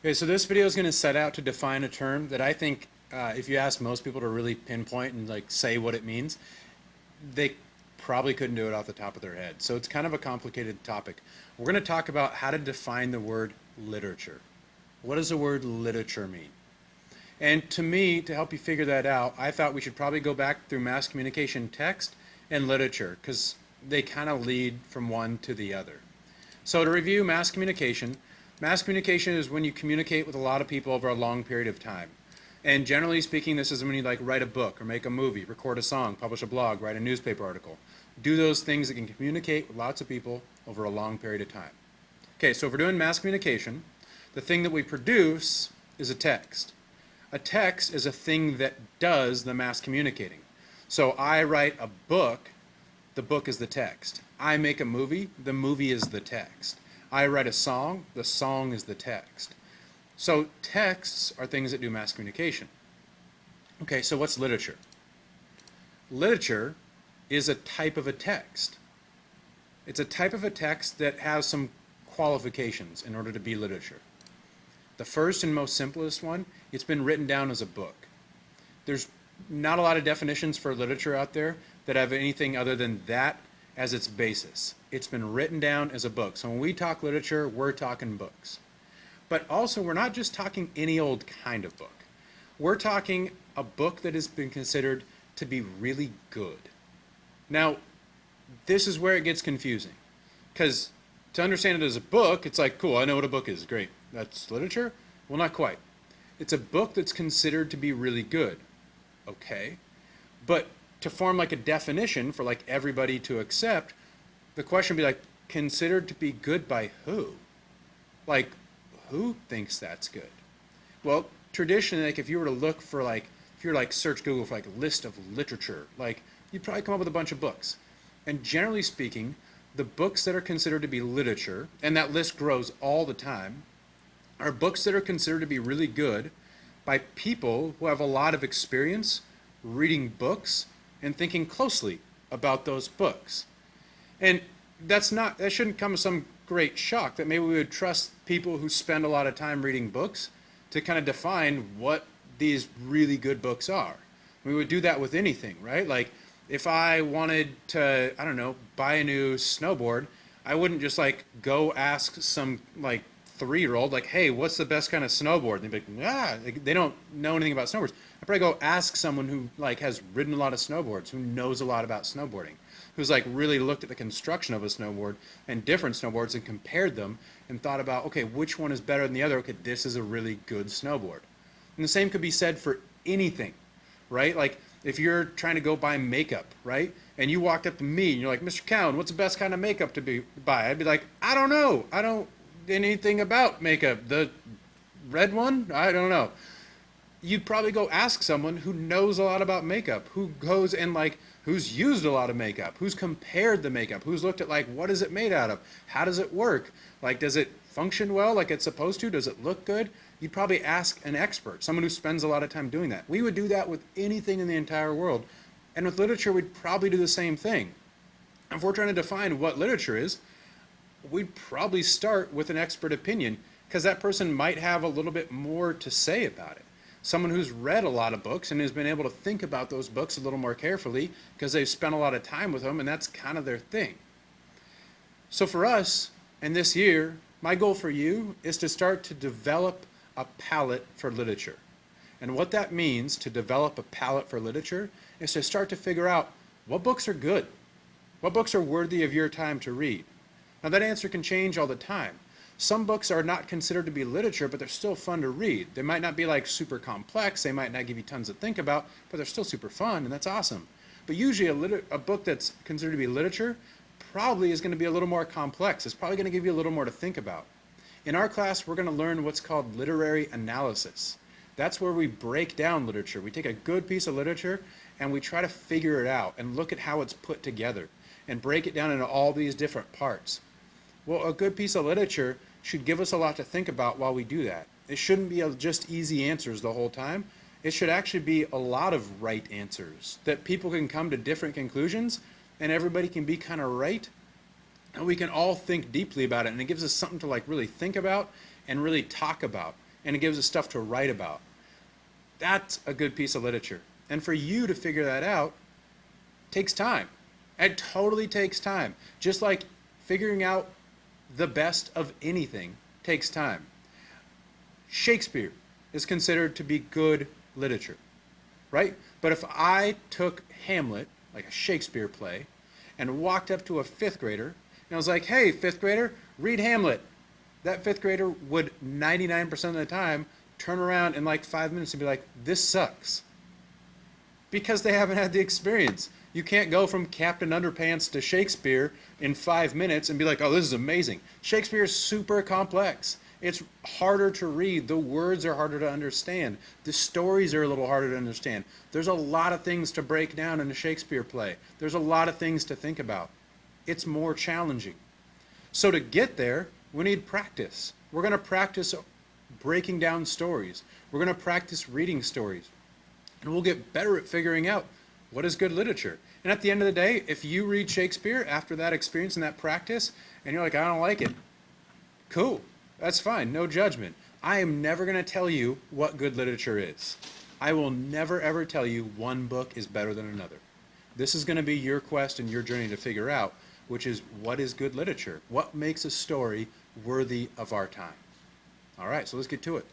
Okay, so this video is going to set out to define a term that I think if you ask most people to really pinpoint and like say what it means, they probably couldn't do it off the top of their head. So it's kind of a complicated topic. We're going to talk about how to define the word literature. What does the word literature mean? And to me, to help you figure that out, I thought we should probably go back through mass communication text and literature because they kind of lead from one to the other. So to review mass communication is when you communicate with a lot of people over a long period of time. And generally speaking, this is when you like write a book or make a movie, record a song, publish a blog, write a newspaper article. Do those things that can communicate with lots of people over a long period of time. Okay, so if we're doing mass communication, the thing that we produce is a text. A text is a thing that does the mass communicating. So I write a book, the book is the text. I make a movie, the movie is the text. I write a song, the song is the text. So texts are things that do mass communication. Okay, so what's literature? Literature is a type of a text. It's a type of a text that has some qualifications in order to be literature. The first and most simplest one, it's been written down as a book. There's not a lot of definitions for literature out there that have anything other than that as its basis. It's been written down as a book. So when we talk literature, we're talking books. But also, we're not just talking any old kind of book. We're talking a book that has been considered to be really good. Now, this is where it gets confusing. Because to understand it as a book, it's like, cool, I know what a book is. Great. That's literature? Well, not quite. It's a book that's considered to be really good. Okay. But to form like a definition for like everybody to accept, the question would be like, considered to be good by who? Like, who thinks that's good? Well, traditionally, like if you were to look for like, if you're like search Google for like a list of literature, like you'd probably come up with a bunch of books. And generally speaking, the books that are considered to be literature, and that list grows all the time, are books that are considered to be really good by people who have a lot of experience reading books and thinking closely about those books. And that shouldn't come as some great shock that maybe we would trust people who spend a lot of time reading books to kind of define what these really good books are. We would do that with anything, right? Like if I wanted to, I don't know, buy a new snowboard, I wouldn't just like go ask some like 3-year-old like, hey, what's the best kind of snowboard? And they'd be like, they don't know anything about snowboards. I'd probably go ask someone who like has ridden a lot of snowboards, who knows a lot about snowboarding, who's like really looked at the construction of a snowboard and different snowboards and compared them and thought about, okay, which one is better than the other? Okay, this is a really good snowboard. And the same could be said for anything, right? Like if you're trying to go buy makeup, right? And you walked up to me and you're like, Mr. Cowan, what's the best kind of makeup to buy? I'd be like, I don't know. I don't anything about makeup. The red one? I don't know. You'd probably go ask someone who knows a lot about makeup, who goes and like, who's used a lot of makeup, who's compared the makeup, who's looked at like, what is it made out of? How does it work? Like, does it function well like it's supposed to? Does it look good? You'd probably ask an expert, someone who spends a lot of time doing that. We would do that with anything in the entire world. And with literature, we'd probably do the same thing. If we're trying to define what literature is, we'd probably start with an expert opinion because that person might have a little bit more to say about it. Someone who's read a lot of books and has been able to think about those books a little more carefully because they've spent a lot of time with them and that's kind of their thing. So for us, and this year, my goal for you is to start to develop a palette for literature. And what that means to develop a palette for literature is to start to figure out what books are good, what books are worthy of your time to read. Now that answer can change all the time. Some books are not considered to be literature, but they're still fun to read. They might not be like super complex, they might not give you tons to think about, but they're still super fun, and that's awesome. But usually a book that's considered to be literature probably is going to be a little more complex. It's probably going to give you a little more to think about. In our class, we're going to learn what's called literary analysis. That's where we break down literature. We take a good piece of literature and we try to figure it out and look at how it's put together and break it down into all these different parts. Well, a good piece of literature should give us a lot to think about while we do that. It shouldn't be just easy answers the whole time. It should actually be a lot of right answers that people can come to different conclusions and everybody can be kind of right and we can all think deeply about it and it gives us something to like really think about and really talk about and it gives us stuff to write about. That's a good piece of literature. And for you to figure that out takes time. It totally takes time. Just like figuring out the best of anything takes time. Shakespeare is considered to be good literature, right? But if I took Hamlet, like a Shakespeare play, and walked up to a fifth grader and I was like, hey, fifth grader, read Hamlet. That fifth grader would 99% of the time turn around in like 5 minutes and be like, this sucks. Because they haven't had the experience. You can't go from Captain Underpants to Shakespeare in 5 minutes and be like, oh, this is amazing. Shakespeare is super complex. It's harder to read. The words are harder to understand. The stories are a little harder to understand. There's a lot of things to break down in a Shakespeare play. There's a lot of things to think about. It's more challenging. So to get there, we need practice. We're going to practice breaking down stories. We're going to practice reading stories. And we'll get better at figuring out what is good literature. And at the end of the day, if you read Shakespeare after that experience and that practice, and you're like, I don't like it, cool. That's fine. No judgment. I am never going to tell you what good literature is. I will never, ever tell you one book is better than another. This is going to be your quest and your journey to figure out, which is what is good literature? What makes a story worthy of our time? All right, so let's get to it.